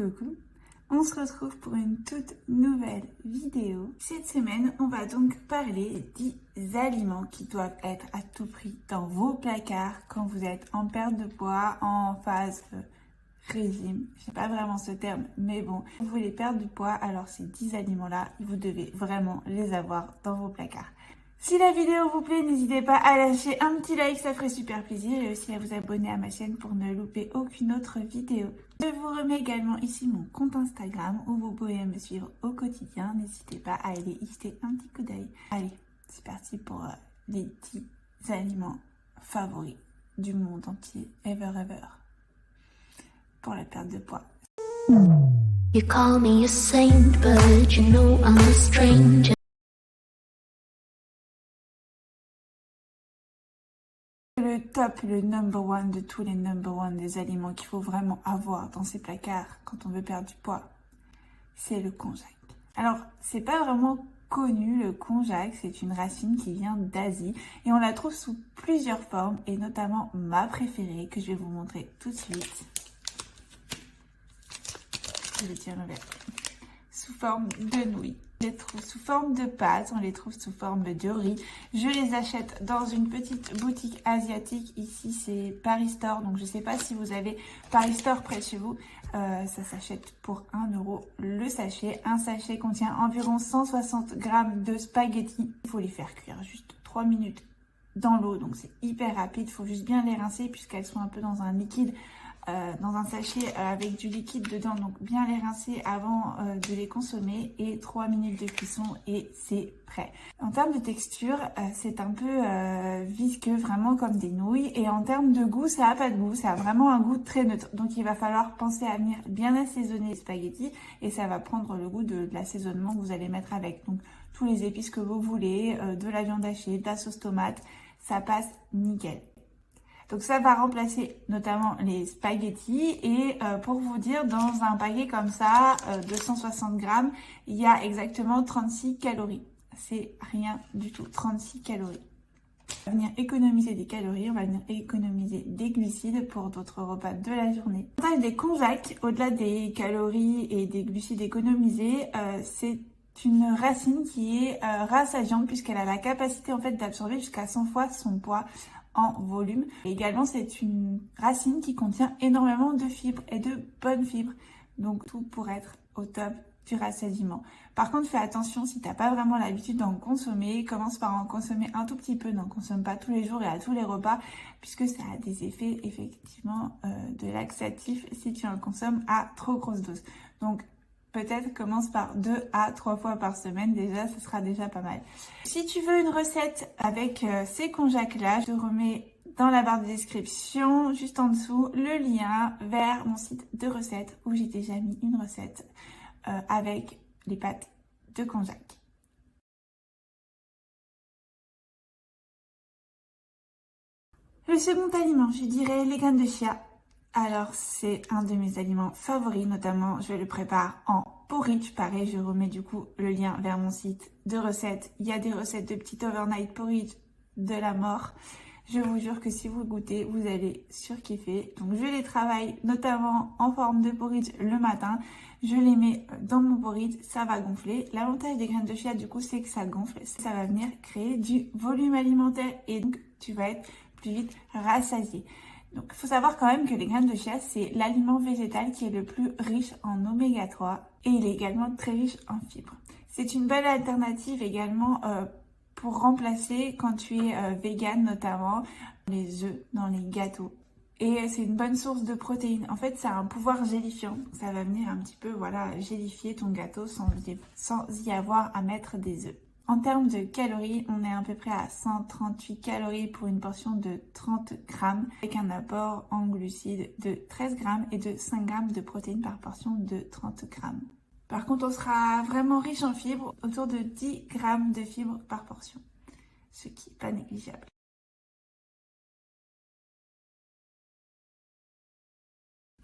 Coucou, on se retrouve pour une toute nouvelle vidéo. Cette semaine, on va donc parler des aliments qui doivent être à tout prix dans vos placards quand vous êtes en perte de poids, en phase régime. Je sais pas vraiment ce terme, mais bon, vous voulez perdre du poids, alors ces 10 aliments-là, vous devez vraiment les avoir dans vos placards. Si la vidéo vous plaît, n'hésitez pas à lâcher un petit like, ça ferait super plaisir, et aussi à vous abonner à ma chaîne pour ne louper aucune autre vidéo. Je vous remets également ici mon compte Instagram où vous pouvez me suivre au quotidien. N'hésitez pas à aller y jeter un petit coup d'œil. Allez, c'est parti pour les 10 aliments favoris du monde entier, ever. Pour la perte de poids. You call me a saint, but you know I'm a stranger. Le top, le number one de tous les number one des aliments qu'il faut vraiment avoir dans ses placards quand on veut perdre du poids, c'est le konjac. Alors, c'est pas vraiment connu, le konjac, c'est une racine qui vient d'Asie et on la trouve sous plusieurs formes et notamment ma préférée que je vais vous montrer tout de suite. Je vais tirer l'envers. Sous forme de nouilles. On les trouve sous forme de pâtes, on les trouve sous forme de riz. Je les achète dans une petite boutique asiatique. Ici, c'est Paris Store. Donc, je ne sais pas si vous avez Paris Store près de chez vous. Ça s'achète pour 1 € le sachet. Un sachet contient environ 160 grammes de spaghettis. Il faut les faire cuire juste 3 minutes dans l'eau. Donc, c'est hyper rapide. Il faut juste bien les rincer puisqu'elles sont un peu dans un liquide. Dans un sachet avec du liquide dedans, donc bien les rincer avant de les consommer et 3 minutes de cuisson et c'est prêt. En termes de texture, c'est un peu visqueux, vraiment comme des nouilles, et en termes de goût, ça n'a pas de goût, ça a vraiment un goût très neutre, donc il va falloir penser à venir bien assaisonner les spaghettis et ça va prendre le goût de l'assaisonnement que vous allez mettre avec, donc tous les épices que vous voulez, de la viande hachée, de la sauce tomate, ça passe nickel. Donc ça va remplacer notamment les spaghettis et pour vous dire, dans un paquet comme ça de 160 grammes, il y a exactement 36 calories. C'est rien du tout, 36 calories. On va venir économiser des calories, on va venir économiser des glucides pour d'autres repas de la journée. L'avantage des konjac, au-delà des calories et des glucides économisés, c'est une racine qui est rassasiante puisqu'elle a la capacité en fait d'absorber jusqu'à 100 fois son poids en volume. Et également, c'est une racine qui contient énormément de fibres et de bonnes fibres. Donc, tout pour être au top du rassasiement. Par contre, fais attention, si tu n'as pas vraiment l'habitude d'en consommer, commence par en consommer un tout petit peu. N'en consomme pas tous les jours et à tous les repas, puisque ça a des effets, effectivement, de laxatif si tu en consommes à trop grosse dose. Donc, peut-être commence par 2 à 3 fois par semaine, déjà, ce sera déjà pas mal. Si tu veux une recette avec ces konjac-là, je te remets dans la barre de description, juste en dessous, le lien vers mon site de recettes où j'ai déjà mis une recette avec les pâtes de konjac. Le second aliment, je dirais les graines de chia. Alors, c'est un de mes aliments favoris, notamment, je le prépare en porridge. Pareil, je remets du coup le lien vers mon site de recettes. Il y a des recettes de petit overnight porridge de la mort. Je vous jure que si vous goûtez, vous allez surkiffer. Donc, je les travaille notamment en forme de porridge le matin. Je les mets dans mon porridge, ça va gonfler. L'avantage des graines de chia, du coup, c'est que ça gonfle. Ça va venir créer du volume alimentaire et donc, tu vas être plus vite rassasié. Donc, il faut savoir quand même que les graines de chia, c'est l'aliment végétal qui est le plus riche en oméga 3 et il est également très riche en fibres. C'est une belle alternative également pour remplacer quand tu es vegan, notamment les œufs dans les gâteaux. Et c'est une bonne source de protéines. En fait, ça a un pouvoir gélifiant. Ça va venir un petit peu, voilà, gélifier ton gâteau sans y avoir à mettre des œufs. En termes de calories, on est à peu près à 138 calories pour une portion de 30 grammes avec un apport en glucides de 13 grammes et de 5 grammes de protéines par portion de 30 grammes. Par contre, on sera vraiment riche en fibres, autour de 10 grammes de fibres par portion, ce qui n'est pas négligeable.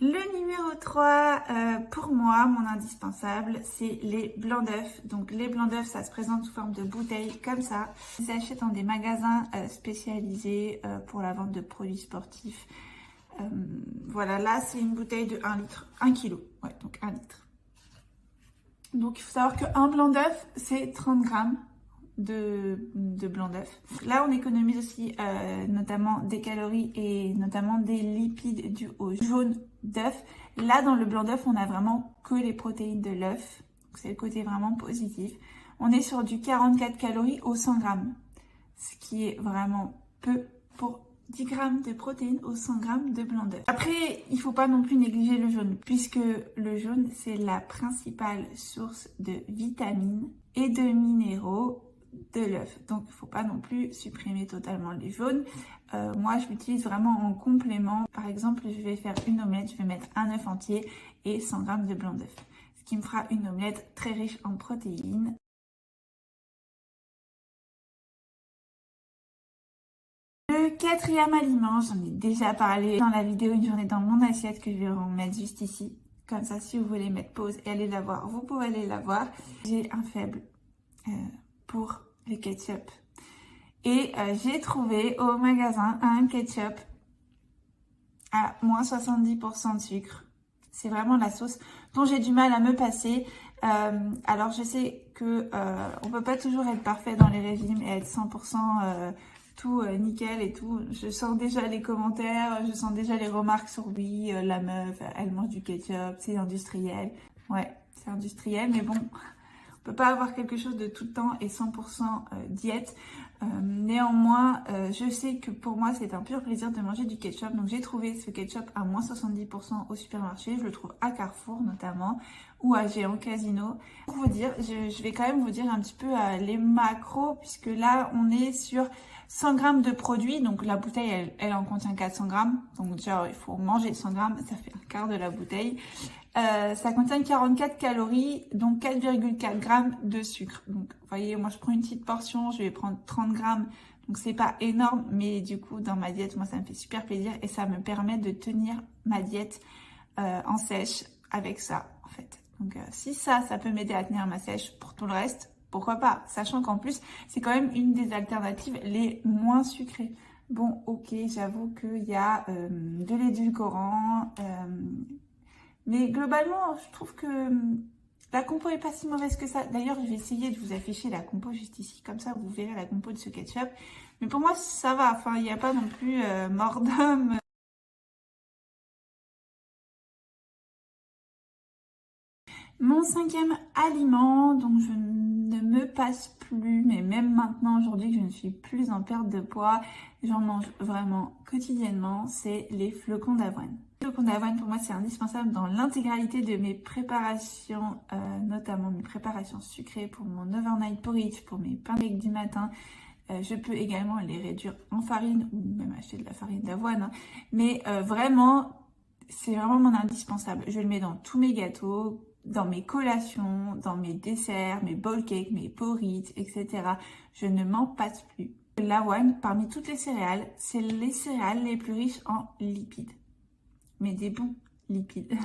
Le numéro 3, pour moi, mon indispensable, c'est les blancs d'œufs. Donc les blancs d'œufs, ça se présente sous forme de bouteilles comme ça. Ils achètent dans des magasins spécialisés pour la vente de produits sportifs. Voilà, là c'est une bouteille de 1 litre, 1 kg. Ouais, donc 1 litre. Donc il faut savoir qu'un blanc d'œuf, c'est 30 grammes de blanc d'œuf. Là, on économise aussi notamment des calories et notamment des lipides dus au jaune d'œuf. Là, dans le blanc d'œuf, on a vraiment que les protéines de l'œuf. C'est le côté vraiment positif. On est sur du 44 calories au 100 grammes, ce qui est vraiment peu pour 10 grammes de protéines au 100 grammes de blanc d'œuf. Après, il ne faut pas non plus négliger le jaune, puisque le jaune, c'est la principale source de vitamines et de minéraux de l'œuf. Donc, il ne faut pas non plus supprimer totalement les jaunes. Moi, je l'utilise vraiment en complément. Par exemple, je vais faire une omelette, je vais mettre un œuf entier et 100 grammes de blanc d'œuf, ce qui me fera une omelette très riche en protéines. Le quatrième aliment, j'en ai déjà parlé dans la vidéo Une journée dans mon assiette que je vais remettre juste ici. Comme ça, si vous voulez mettre pause et aller la voir, vous pouvez aller la voir. J'ai un faible pour le ketchup. Et j'ai trouvé au magasin un ketchup à moins 70% de sucre. C'est vraiment la sauce dont j'ai du mal à me passer. Alors je sais que on peut pas toujours être parfait dans les régimes et être 100% tout nickel et tout. Je sens déjà les commentaires, je sens déjà les remarques sur oui, la meuf, elle mange du ketchup, c'est industriel. Ouais, c'est industriel, mais bon, on peut pas avoir quelque chose de tout le temps et 100% diète. Néanmoins, je sais que pour moi, c'est un pur plaisir de manger du ketchup. Donc, j'ai trouvé ce ketchup à moins 70% au supermarché. Je le trouve à Carrefour notamment ou à Géant Casino. Pour vous dire, je vais quand même vous dire un petit peu les macros puisque là, on est sur 100 grammes de produits. Donc, la bouteille, elle en contient 400 grammes. Donc, déjà, il faut manger 100 grammes. Ça fait un quart de la bouteille. Ça contient 44 calories, donc 4,4 grammes de sucre. Donc, vous voyez, moi, je prends une petite portion, je vais prendre 30 grammes. Donc, c'est pas énorme, mais du coup, dans ma diète, moi, ça me fait super plaisir et ça me permet de tenir ma diète en sèche avec ça, en fait. Donc, si ça peut m'aider à tenir ma sèche pour tout le reste, pourquoi pas? Sachant qu'en plus, c'est quand même une des alternatives les moins sucrées. Bon, ok, j'avoue qu'il y a de l'édulcorant, mais globalement, je trouve que la compo est pas si mauvaise que ça. D'ailleurs, je vais essayer de vous afficher la compo juste ici. Comme ça, vous verrez la compo de ce ketchup. Mais pour moi, ça va. Enfin, il n'y a pas non plus mort d'homme. Mon cinquième aliment, dont je ne me passe plus, mais même maintenant, aujourd'hui, que je ne suis plus en perte de poids, j'en mange vraiment quotidiennement, c'est les flocons d'avoine. Les flocons d'avoine, pour moi, c'est indispensable dans l'intégralité de mes préparations, notamment mes préparations sucrées pour mon overnight porridge, pour mes pancakes du matin. Je peux également les réduire en farine ou même acheter de la farine d'avoine. Hein. Mais vraiment, c'est vraiment mon indispensable. Je le mets dans tous mes gâteaux, dans mes collations, dans mes desserts, mes bowl cakes, mes porridge, etc. Je ne m'en passe plus. L'avoine, parmi toutes les céréales, c'est les céréales les plus riches en lipides. Mais des bons lipides.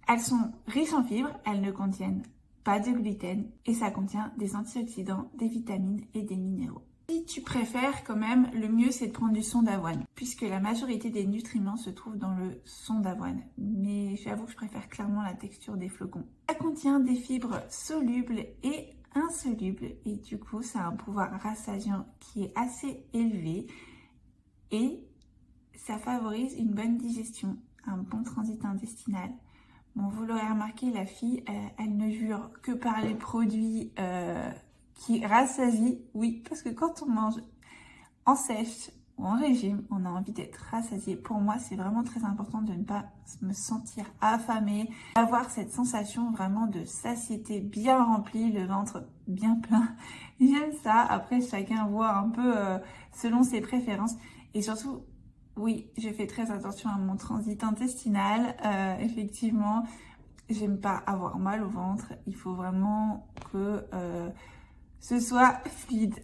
Elles sont riches en fibres, elles ne contiennent pas de gluten et ça contient des antioxydants, des vitamines et des minéraux. Si tu préfères quand même, le mieux c'est de prendre du son d'avoine puisque la majorité des nutriments se trouvent dans le son d'avoine. Mais j'avoue que je préfère clairement la texture des flocons. Ça contient des fibres solubles et insolubles et du coup ça a un pouvoir rassasiant qui est assez élevé et ça favorise une bonne digestion, un bon transit intestinal. Bon, vous l'aurez remarqué, la fille, elle ne jure que par les produits qui rassasient. Oui, parce que quand on mange en sèche ou en régime, on a envie d'être rassasié. Pour moi, c'est vraiment très important de ne pas me sentir affamée, avoir cette sensation vraiment de satiété bien remplie, le ventre bien plein. J'aime ça. Après, chacun voit un peu selon ses préférences. Et surtout, oui, je fais très attention à mon transit intestinal. Effectivement, j'aime pas avoir mal au ventre. Il faut vraiment que ce soit fluide.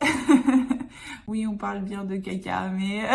Oui, on parle bien de caca, mais...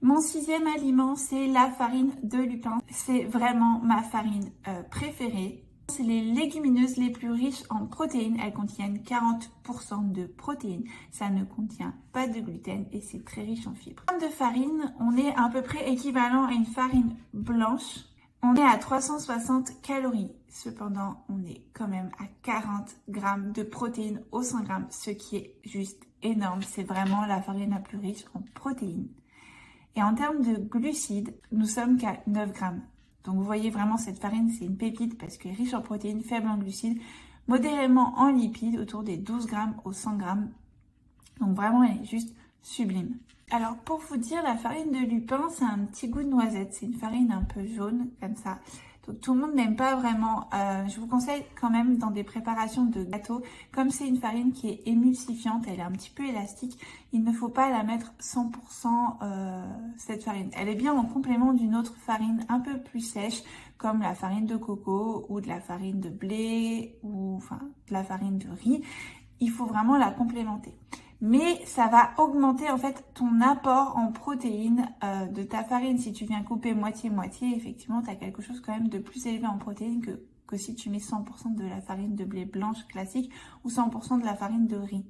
Mon sixième aliment, c'est la farine de lupin. C'est vraiment ma farine préférée. C'est les légumineuses les plus riches en protéines. Elles contiennent 40% de protéines. Ça ne contient pas de gluten et c'est très riche en fibres. En termes de farine, on est à peu près équivalent à une farine blanche. On est à 360 calories. Cependant, on est quand même à 40 grammes de protéines au 100 grammes, ce qui est juste énorme. C'est vraiment la farine la plus riche en protéines. Et en termes de glucides, nous sommes qu'à 9 grammes. Donc vous voyez vraiment cette farine, c'est une pépite parce qu'elle est riche en protéines, faible en glucides, modérément en lipides, autour des 12 grammes au 100 grammes. Donc vraiment, elle est juste sublime. Alors pour vous dire, la farine de lupin, c'est un petit goût de noisette. C'est une farine un peu jaune, comme ça. Donc tout le monde n'aime pas vraiment. Je vous conseille quand même dans des préparations de gâteaux, comme c'est une farine qui est émulsifiante, elle est un petit peu élastique, il ne faut pas la mettre 100% cette farine. Elle est bien en complément d'une autre farine un peu plus sèche, comme la farine de coco ou de la farine de blé ou enfin de la farine de riz. Il faut vraiment la complémenter. Mais ça va augmenter en fait ton apport en protéines de ta farine. Si tu viens couper moitié-moitié, effectivement, tu as quelque chose quand même de plus élevé en protéines que si tu mets 100% de la farine de blé blanche classique ou 100% de la farine de riz.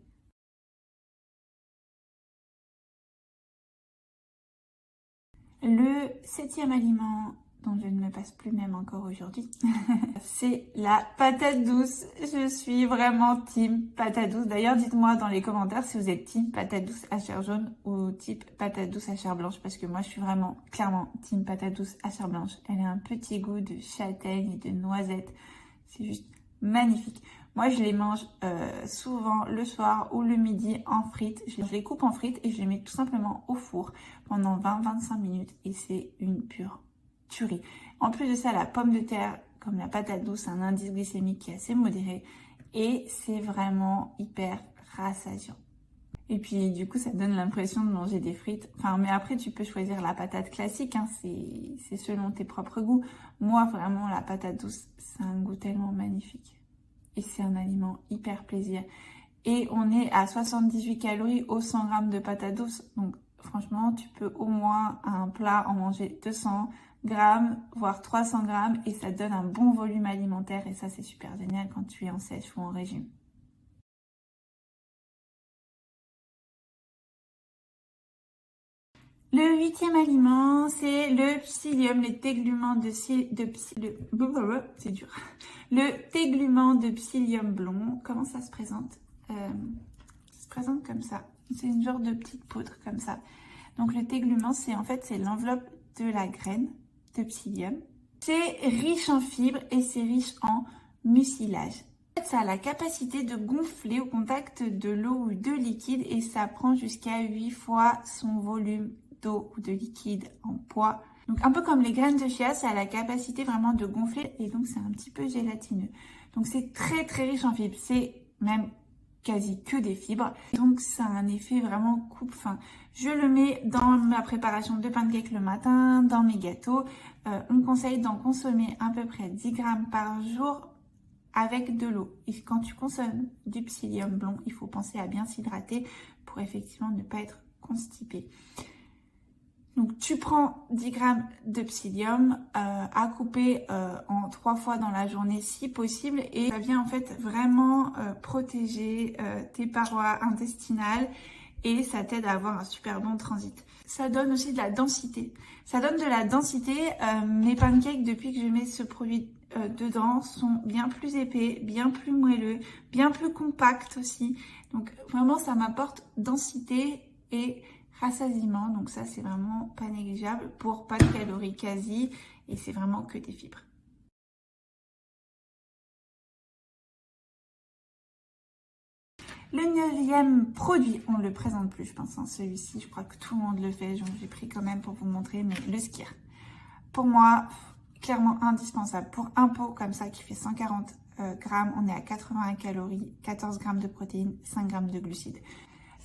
Le 7e aliment dont je ne me passe plus même encore aujourd'hui, c'est la patate douce. Je suis vraiment team patate douce. D'ailleurs, dites-moi dans les commentaires si vous êtes team patate douce à chair jaune ou type patate douce à chair blanche, parce que moi je suis vraiment clairement team patate douce à chair blanche. Elle a un petit goût de châtaigne et de noisette. C'est juste magnifique. Moi, je les mange souvent le soir ou le midi en frites. Je les coupe en frites et je les mets tout simplement au four pendant 20-25 minutes et c'est une pure tuerie. En plus de ça, la pomme de terre, comme la patate douce, a un indice glycémique qui est assez modéré et c'est vraiment hyper rassasiant. Et puis du coup, ça donne l'impression de manger des frites. Enfin, mais après, tu peux choisir la patate classique, hein, c'est selon tes propres goûts. Moi, vraiment, la patate douce, c'est un goût tellement magnifique. Et c'est un aliment hyper plaisir. Et on est à 78 calories au 100 grammes de patate douce. Donc franchement, tu peux au moins à un plat en manger 200 grammes, voire 300 grammes. Et ça donne un bon volume alimentaire. Et ça, c'est super génial quand tu es en sèche ou en régime. Le 8e aliment, c'est le psyllium, les téguments c'est dur. Le tégument de psyllium blond. Comment ça se présente? Ça se présente comme ça. C'est une genre de petite poudre comme ça. Donc le tégument, c'est l'enveloppe de la graine de psyllium. C'est riche en fibres et c'est riche en mucilage. Ça a la capacité de gonfler au contact de l'eau ou de liquide et ça prend jusqu'à 8 fois son volume d'eau ou de liquide en poids. Donc un peu comme les graines de chia, ça a la capacité vraiment de gonfler et donc c'est un petit peu gélatineux. Donc c'est très très riche en fibres, c'est même quasi que des fibres. Donc ça a un effet vraiment coupe-faim. Je le mets dans ma préparation de pancakes le matin, dans mes gâteaux. On conseille d'en consommer à peu près 10 grammes par jour avec de l'eau. Et quand tu consommes du psyllium blond, il faut penser à bien s'hydrater pour effectivement ne pas être constipé. Donc tu prends 10 grammes de psyllium à couper en 3 fois dans la journée si possible et ça vient en fait vraiment protéger tes parois intestinales et ça t'aide à avoir un super bon transit. Ça donne aussi de la densité. Ça donne de la densité. Mes pancakes, depuis que je mets ce produit dedans, sont bien plus épais, bien plus moelleux, bien plus compacts aussi. Donc vraiment ça m'apporte densité et rassasiement, donc ça c'est vraiment pas négligeable pour pas de calories quasi et c'est vraiment que des fibres. Le 9e produit, on ne le présente plus je pense, hein, celui-ci je crois que tout le monde le fait, j'ai pris quand même pour vous montrer, mais le skyr. Pour moi, clairement indispensable. Pour un pot comme ça qui fait 140 grammes, on est à 81 calories, 14 grammes de protéines, 5 grammes de glucides.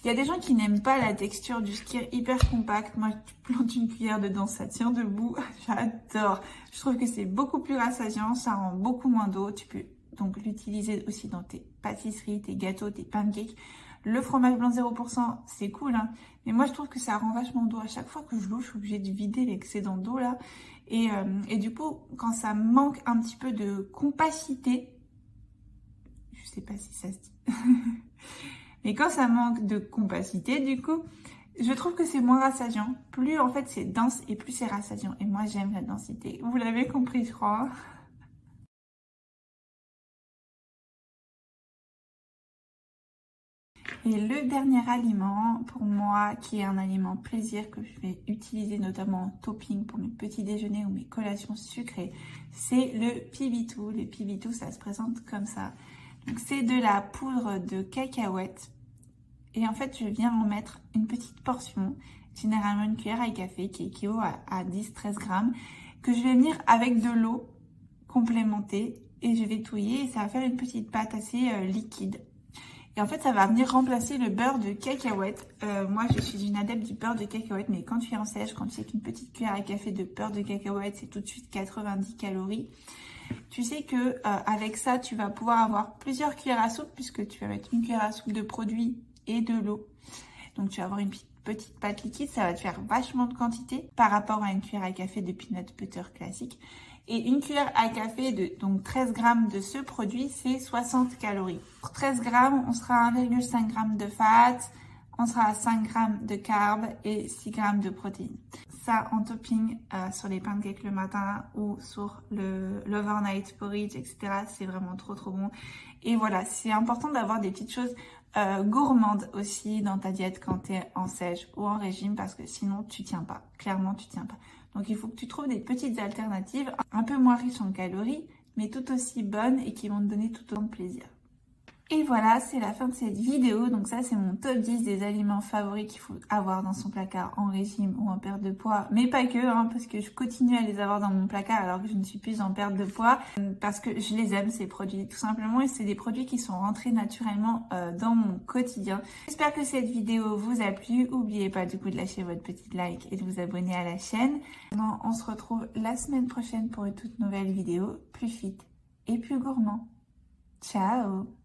Il y a des gens qui n'aiment pas la texture du skyr hyper compact. Moi, tu plantes une cuillère dedans, ça tient debout. J'adore. Je trouve que c'est beaucoup plus rassasiant, ça rend beaucoup moins d'eau. Tu peux donc l'utiliser aussi dans tes pâtisseries, tes gâteaux, tes pancakes. Le fromage blanc 0%, c'est cool, hein, mais moi je trouve que ça rend vachement d'eau. À chaque fois que je l'ouvre, je suis obligée de vider l'excédent d'eau là. Et du coup, quand ça manque un petit peu de compacité, je sais pas si ça se dit, mais quand ça manque de compacité, du coup, je trouve que c'est moins rassasiant. Plus en fait c'est dense et plus c'est rassasiant. Et moi j'aime la densité. Vous l'avez compris, je crois. Et le dernier aliment pour moi, qui est un aliment plaisir que je vais utiliser notamment en topping pour mes petits déjeuners ou mes collations sucrées, c'est le pibitou. Le pibitou, ça se présente comme ça. Donc c'est de la poudre de cacahuètes. Et en fait, je viens en mettre une petite portion, généralement une cuillère à café qui équivaut à 10-13 grammes, que je vais venir avec de l'eau complémentée et je vais touiller et ça va faire une petite pâte assez liquide. Et en fait, ça va venir remplacer le beurre de cacahuète. Moi, je suis une adepte du beurre de cacahuète, mais quand tu es en sèche, quand tu sais qu'une petite cuillère à café de beurre de cacahuète, c'est tout de suite 90 calories. Tu sais que avec ça, tu vas pouvoir avoir plusieurs cuillères à soupe, puisque tu vas mettre une cuillère à soupe de produit et de l'eau. Donc, tu vas avoir une petite pâte liquide. Ça va te faire vachement de quantité par rapport à une cuillère à café de peanut butter classique. Et une cuillère à café de donc 13 grammes de ce produit, c'est 60 calories. Pour 13 grammes, on sera à 1,5 g de fat, on sera à 5 grammes de carbs et 6 grammes de protéines. Ça en topping sur les pancakes le matin ou sur l'overnight porridge, etc. C'est vraiment trop bon. Et voilà, c'est important d'avoir des petites choses gourmandes aussi dans ta diète quand tu es en sèche ou en régime parce que sinon tu tiens pas. Clairement, tu tiens pas. Donc il faut que tu trouves des petites alternatives un peu moins riches en calories, mais tout aussi bonnes et qui vont te donner tout autant de plaisir. Et voilà, c'est la fin de cette vidéo. Donc ça, c'est mon top 10 des aliments favoris qu'il faut avoir dans son placard en régime ou en perte de poids. Mais pas que, hein, parce que je continue à les avoir dans mon placard alors que je ne suis plus en perte de poids. Parce que je les aime, ces produits, tout simplement. Et c'est des produits qui sont rentrés naturellement dans mon quotidien. J'espère que cette vidéo vous a plu. N'oubliez pas du coup de lâcher votre petit like et de vous abonner à la chaîne. On se retrouve la semaine prochaine pour une toute nouvelle vidéo, plus fit et plus gourmand. Ciao!